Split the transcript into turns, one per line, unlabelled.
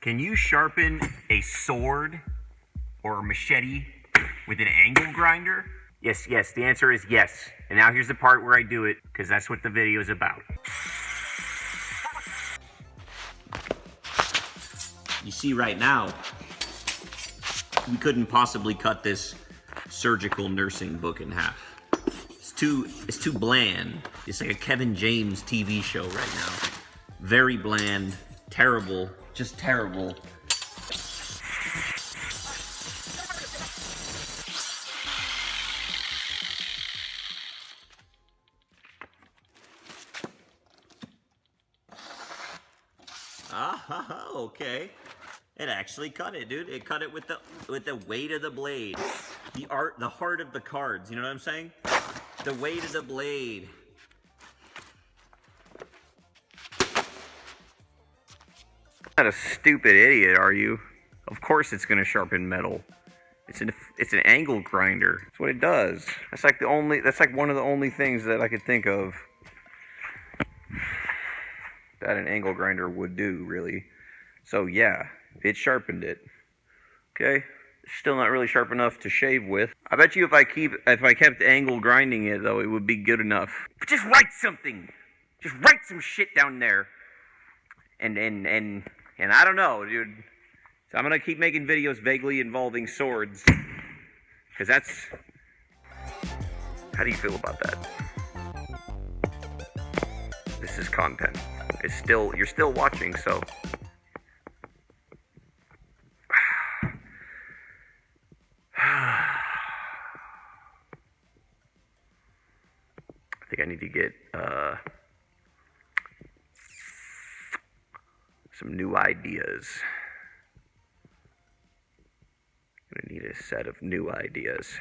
Can you sharpen a sword or a machete with an angle grinder? Yes, yes, the answer is yes. And now here's the part where I do it, because that's what the video is about. You see right now, we couldn't possibly cut this surgical nursing book in half. It's too bland. It's like a Kevin James TV show right now. Very bland, terrible, just terrible. Ah, okay. It actually cut it, dude. It cut it with the weight of the blade. The heart of the cards, you know what I'm saying? The weight of the blade. Not a stupid idiot, are you? Of course it's gonna sharpen metal. It's an angle grinder. That's what it does. That's like one of the only things that I could think of that an angle grinder would do, really. So yeah, it sharpened it. Okay? Still not really sharp enough to shave with. I bet you if I kept angle grinding it though, it would be good enough. But just write something. Just write some shit down there. And I don't know, dude. So I'm gonna keep making videos vaguely involving swords. Cause that's... How do you feel about that? This is content. You're still watching, so... I think I need to get some new ideas. I'm gonna need a set of new ideas.